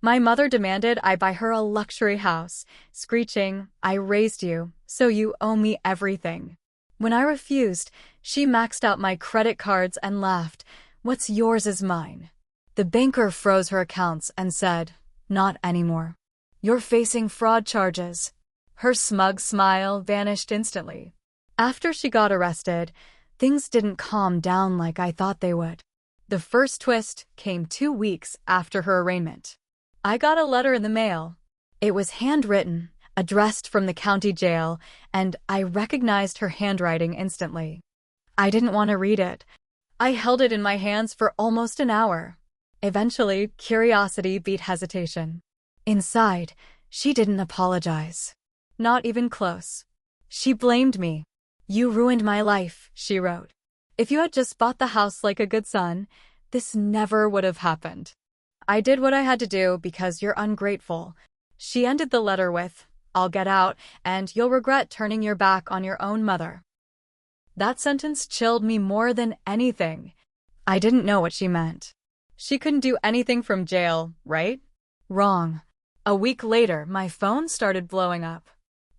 My mother demanded I buy her a luxury house, screeching, "I raised you, so you owe me everything." When I refused, she maxed out my credit cards and laughed, "What's yours is mine." The banker froze her accounts and said, "Not anymore. You're facing fraud charges." Her smug smile vanished instantly. After she got arrested, things didn't calm down like I thought they would. The first twist came 2 weeks after her arraignment. I got a letter in the mail. It was handwritten, addressed from the county jail, and I recognized her handwriting instantly. I didn't want to read it. I held it in my hands for almost an hour. Eventually, curiosity beat hesitation. Inside, she didn't apologize. Not even close. She blamed me. "You ruined my life," she wrote. "If you had just bought the house like a good son, this never would have happened. I did what I had to do because you're ungrateful." She ended the letter with, "I'll get out, and you'll regret turning your back on your own mother." That sentence chilled me more than anything. I didn't know what she meant. She couldn't do anything from jail, right? Wrong. A week later, my phone started blowing up.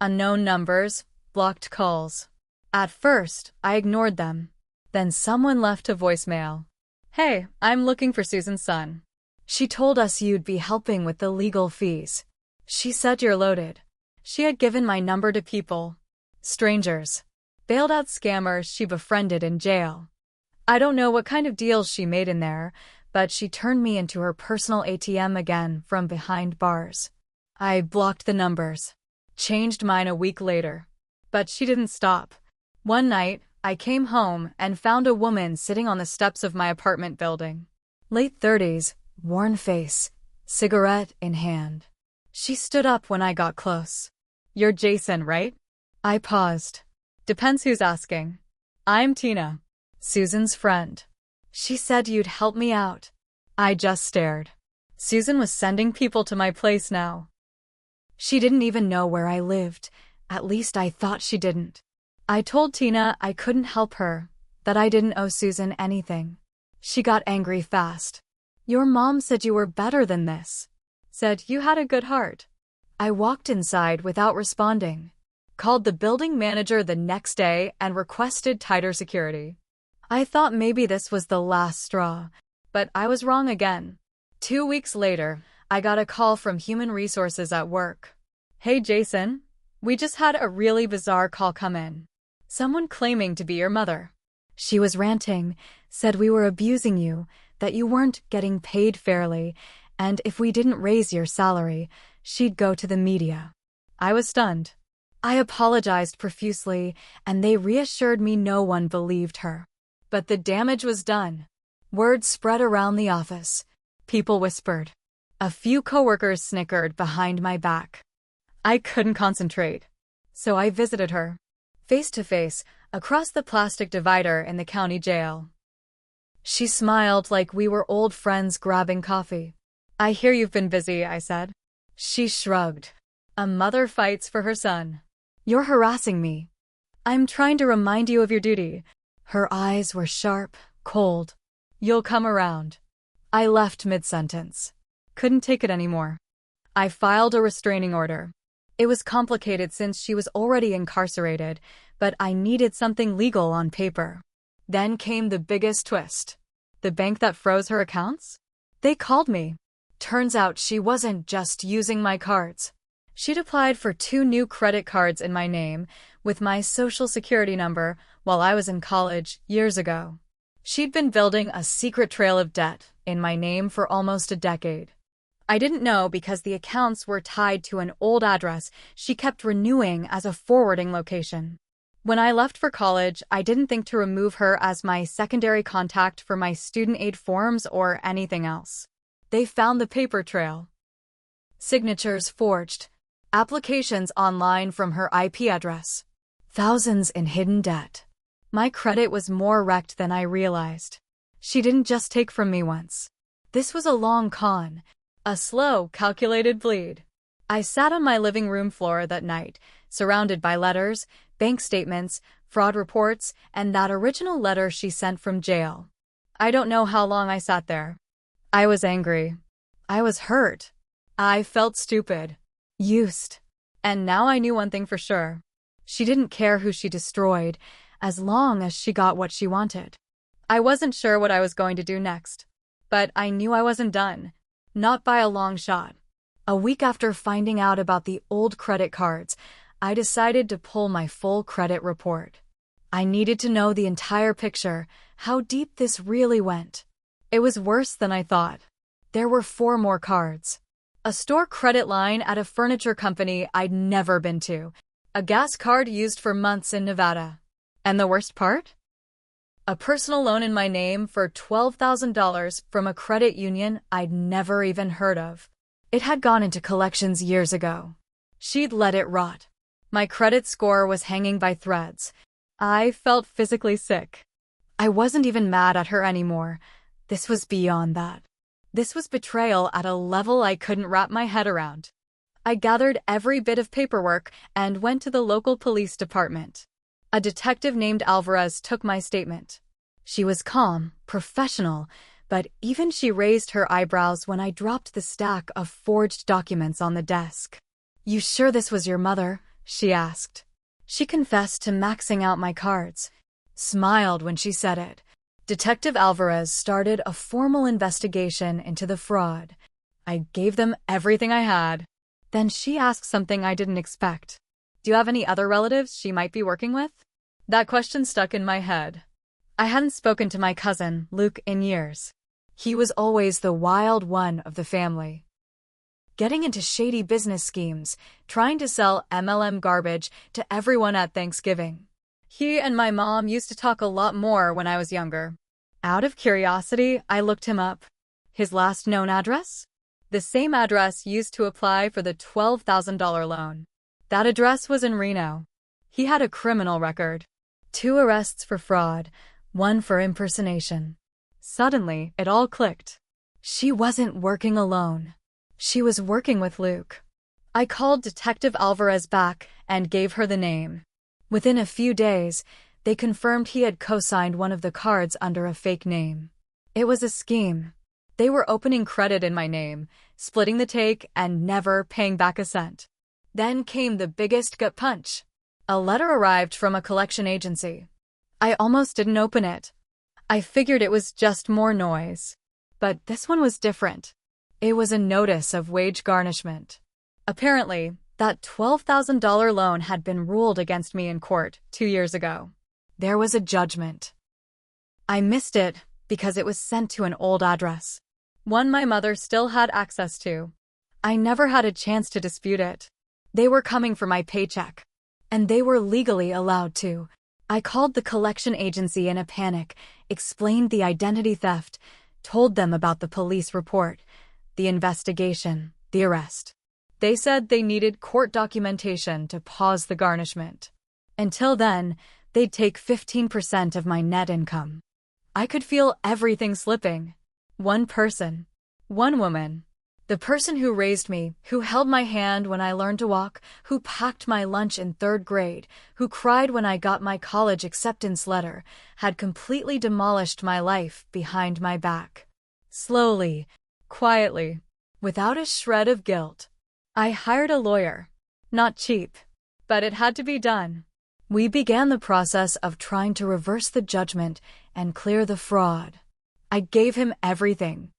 Unknown numbers, blocked calls. At first, I ignored them. Then someone left a voicemail. "Hey, I'm looking for Susan's son. She told us you'd be helping with the legal fees. She said you're loaded." She had given my number to people. Strangers. Bailed out scammers she befriended in jail. I don't know what kind of deals she made in there, but she turned me into her personal ATM again from behind bars. I blocked the numbers. Changed mine a week later. But she didn't stop. One night, I came home and found a woman sitting on the steps of my apartment building. Late 30s, worn face, cigarette in hand. She stood up when I got close. "You're Jason, right?" I paused. "Depends who's asking." "I'm Tina, Susan's friend. She said you'd help me out." I just stared. Susan was sending people to my place now. She didn't even know where I lived. At least I thought she didn't. I told Tina I couldn't help her, that I didn't owe Susan anything. She got angry fast. "Your mom said you were better than this. Said you had a good heart." I walked inside without responding. Called the building manager the next day and requested tighter security. I thought maybe this was the last straw, but I was wrong again. 2 weeks later, I got a call from Human Resources at work. "Hey Jason, we just had a really bizarre call come in. Someone claiming to be your mother. She was ranting, said we were abusing you, that you weren't getting paid fairly, and if we didn't raise your salary, she'd go to the media." I was stunned. I apologized profusely, and they reassured me no one believed her. But the damage was done. Word spread around the office. People whispered. A few coworkers snickered behind my back. I couldn't concentrate. So I visited her. Face to face, across the plastic divider in the county jail. She smiled like we were old friends grabbing coffee. "I hear you've been busy," I said. She shrugged. "A mother fights for her son. You're harassing me." "I'm trying to remind you of your duty." Her eyes were sharp, cold. "You'll come around." I left mid-sentence. Couldn't take it anymore. I filed a restraining order. It was complicated since she was already incarcerated, but I needed something legal on paper. Then came the biggest twist. The bank that froze her accounts? They called me. Turns out she wasn't just using my cards. She'd applied for 2 new credit cards in my name, with my social security number, while I was in college years ago. She'd been building a secret trail of debt in my name for almost a decade. I didn't know because the accounts were tied to an old address she kept renewing as a forwarding location. When I left for college, I didn't think to remove her as my secondary contact for my student aid forms or anything else. They found the paper trail. Signatures forged. Applications online from her IP address. Thousands in hidden debt. My credit was more wrecked than I realized. She didn't just take from me once. This was a long con. A slow, calculated bleed. I sat on my living room floor that night, surrounded by letters, bank statements, fraud reports, and that original letter she sent from jail. I don't know how long I sat there. I was angry. I was hurt. I felt stupid. Used. And now I knew one thing for sure. She didn't care who she destroyed, as long as she got what she wanted. I wasn't sure what I was going to do next. But I knew I wasn't done. Not by a long shot. A week after finding out about the old credit cards, I decided to pull my full credit report. I needed to know the entire picture, how deep this really went. It was worse than I thought. There were 4 more cards. A store credit line at a furniture company I'd never been to. A gas card used for months in Nevada. And the worst part? A personal loan in my name for $12,000 from a credit union I'd never even heard of. It had gone into collections years ago. She'd let it rot. My credit score was hanging by threads. I felt physically sick. I wasn't even mad at her anymore. This was beyond that. This was betrayal at a level I couldn't wrap my head around. I gathered every bit of paperwork and went to the local police department. A detective named Alvarez took my statement. She was calm, professional, but even she raised her eyebrows when I dropped the stack of forged documents on the desk. "You sure this was your mother?" she asked. She confessed to maxing out my cards. Smiled when she said it. Detective Alvarez started a formal investigation into the fraud. I gave them everything I had. Then she asked something I didn't expect. "Do you have any other relatives she might be working with?" That question stuck in my head. I hadn't spoken to my cousin, Luke, in years. He was always the wild one of the family. Getting into shady business schemes, trying to sell MLM garbage to everyone at Thanksgiving. He and my mom used to talk a lot more when I was younger. Out of curiosity, I looked him up. His last known address? The same address used to apply for the $12,000 loan. That address was in Reno. He had a criminal record. 2 arrests for fraud, 1 for impersonation. Suddenly, it all clicked. She wasn't working alone. She was working with Luke. I called Detective Alvarez back and gave her the name. Within a few days, they confirmed he had co-signed one of the cards under a fake name. It was a scheme. They were opening credit in my name, splitting the take, and never paying back a cent. Then came the biggest gut punch. A letter arrived from a collection agency. I almost didn't open it. I figured it was just more noise. But this one was different. It was a notice of wage garnishment. Apparently, that $12,000 loan had been ruled against me in court 2 years ago. There was a judgment. I missed it because it was sent to an old address. One my mother still had access to. I never had a chance to dispute it. They were coming for my paycheck. And they were legally allowed to. I called the collection agency in a panic, explained the identity theft, told them about the police report, the investigation, the arrest. They said they needed court documentation to pause the garnishment. Until then, they'd take 15% of my net income. I could feel everything slipping. One person. One woman. The person who raised me, who held my hand when I learned to walk, who packed my lunch in 3rd grade, who cried when I got my college acceptance letter, had completely demolished my life behind my back. Slowly, quietly, without a shred of guilt. I hired a lawyer. Not cheap. But it had to be done. We began the process of trying to reverse the judgment and clear the fraud. I gave him everything.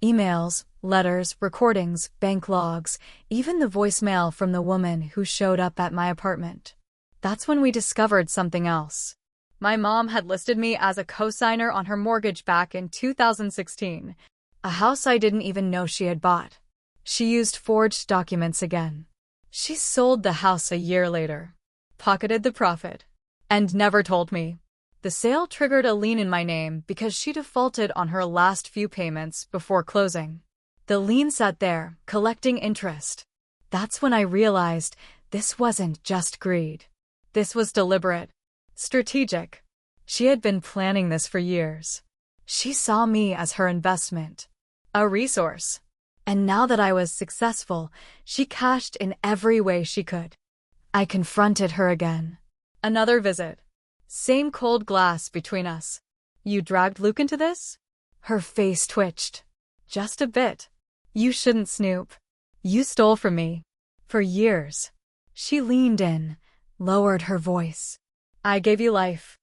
Emails, letters, recordings, bank logs, even the voicemail from the woman who showed up at my apartment. That's when we discovered something else. My mom had listed me as a co-signer on her mortgage back in 2016, a house I didn't even know she had bought. She used forged documents again. She sold the house a year later, pocketed the profit, and never told me. The sale triggered a lien in my name because she defaulted on her last few payments before closing. The lien sat there, collecting interest. That's when I realized this wasn't just greed. This was deliberate, strategic. She had been planning this for years. She saw me as her investment, a resource. And now that I was successful, she cashed in every way she could. I confronted her again. Another visit. Same cold glass between us. "You dragged Luke into this?" Her face twitched. "Just a bit. You shouldn't snoop." You stole from me. For years. She leaned in, lowered her voice. I gave you life.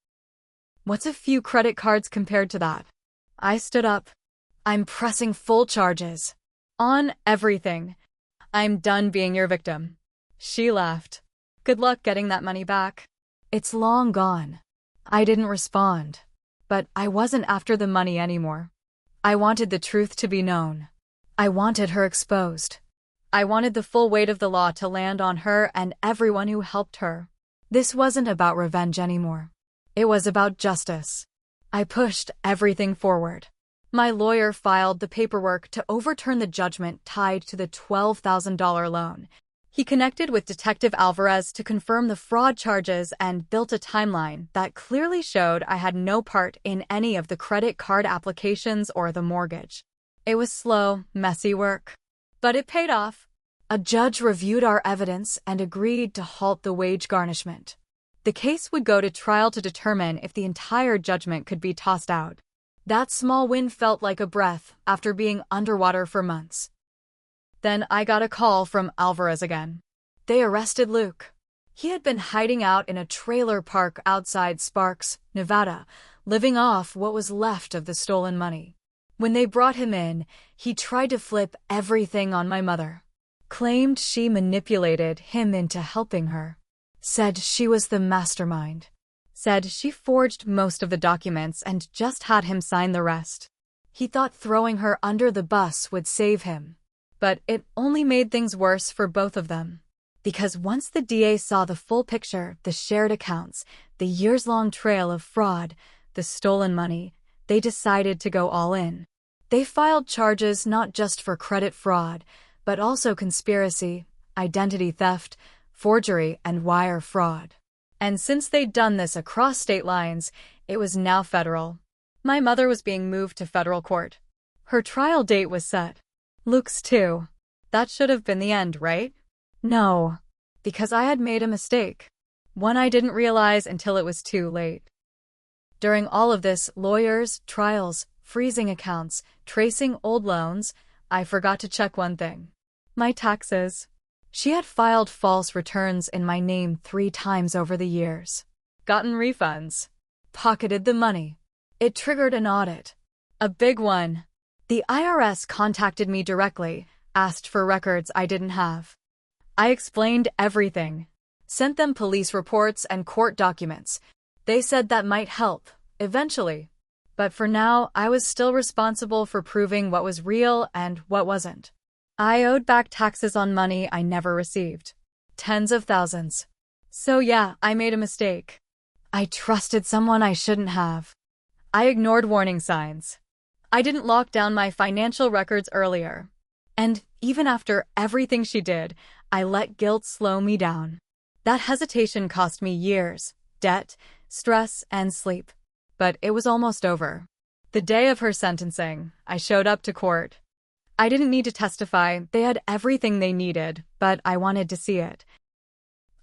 What's a few credit cards compared to that? I stood up. I'm pressing full charges. On everything. I'm done being your victim. She laughed. Good luck getting that money back. It's long gone. I didn't respond. But I wasn't after the money anymore. I wanted the truth to be known. I wanted her exposed. I wanted the full weight of the law to land on her and everyone who helped her. This wasn't about revenge anymore. It was about justice. I pushed everything forward. My lawyer filed the paperwork to overturn the judgment tied to the $12,000 loan. He connected with Detective Alvarez to confirm the fraud charges and built a timeline that clearly showed I had no part in any of the credit card applications or the mortgage. It was slow, messy work. But it paid off. A judge reviewed our evidence and agreed to halt the wage garnishment. The case would go to trial to determine if the entire judgment could be tossed out. That small win felt like a breath after being underwater for months. Then I got a call from Alvarez again. They arrested Luke. He had been hiding out in a trailer park outside Sparks, Nevada, living off what was left of the stolen money. When they brought him in, he tried to flip everything on my mother. Claimed she manipulated him into helping her. Said she was the mastermind. Said she forged most of the documents and just had him sign the rest. He thought throwing her under the bus would save him. But it only made things worse for both of them. Because once the DA saw the full picture, the shared accounts, the years-long trail of fraud, the stolen money, they decided to go all in. They filed charges not just for credit fraud, but also conspiracy, identity theft, forgery, and wire fraud. And since they'd done this across state lines, it was now federal. My mother was being moved to federal court. Her trial date was set. Luke's too. That should have been the end, right? No. Because I had made a mistake. One I didn't realize until it was too late. During all of this, lawyers, trials, freezing accounts, tracing old loans, I forgot to check one thing. My taxes. She had filed false returns in my name 3 times over the years. Gotten refunds. Pocketed the money. It triggered an audit. A big one. The IRS contacted me directly, asked for records I didn't have. I explained everything. Sent them police reports and court documents. They said that might help, eventually. But for now, I was still responsible for proving what was real and what wasn't. I owed back taxes on money I never received. Tens of thousands. So yeah, I made a mistake. I trusted someone I shouldn't have. I ignored warning signs. I didn't lock down my financial records earlier. And even after everything she did, I let guilt slow me down. That hesitation cost me years, debt, stress, and sleep. But it was almost over. The day of her sentencing, I showed up to court. I didn't need to testify, they had everything they needed, but I wanted to see it.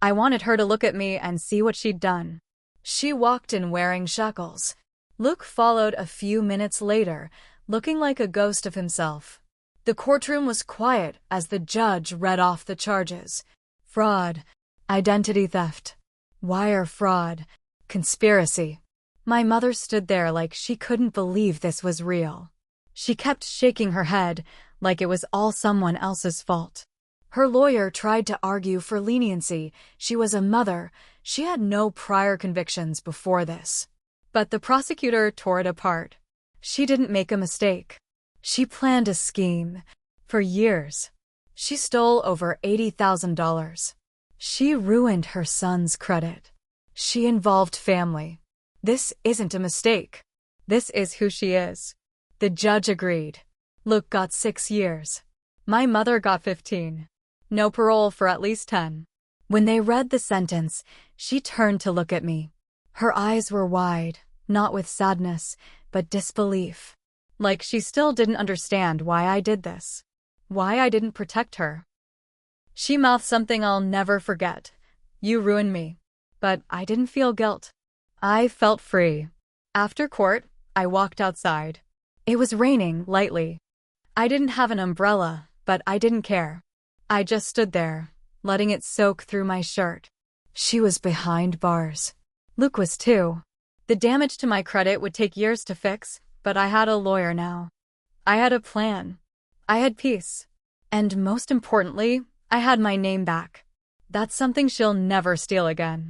I wanted her to look at me and see what she'd done. She walked in wearing shackles. Luke followed a few minutes later, looking like a ghost of himself. The courtroom was quiet as the judge read off the charges. Fraud, identity theft, wire fraud, conspiracy. My mother stood there like she couldn't believe this was real. She kept shaking her head, like it was all someone else's fault. Her lawyer tried to argue for leniency. She was a mother. She had no prior convictions before this. But the prosecutor tore it apart. She didn't make a mistake. She planned a scheme. For years. She stole over $80,000. She ruined her son's credit. She involved family. This isn't a mistake. This is who she is. The judge agreed. Luke got 6 years. My mother got 15. No parole for at least 10. When they read the sentence, she turned to look at me. Her eyes were wide, not with sadness, but disbelief. Like she still didn't understand why I did this. Why I didn't protect her. She mouthed something I'll never forget. You ruined me. But I didn't feel guilt. I felt free. After court, I walked outside. It was raining lightly. I didn't have an umbrella, but I didn't care. I just stood there, letting it soak through my shirt. She was behind bars. Luke was too. The damage to my credit would take years to fix, but I had a lawyer now. I had a plan. I had peace. And most importantly, I had my name back. That's something she'll never steal again.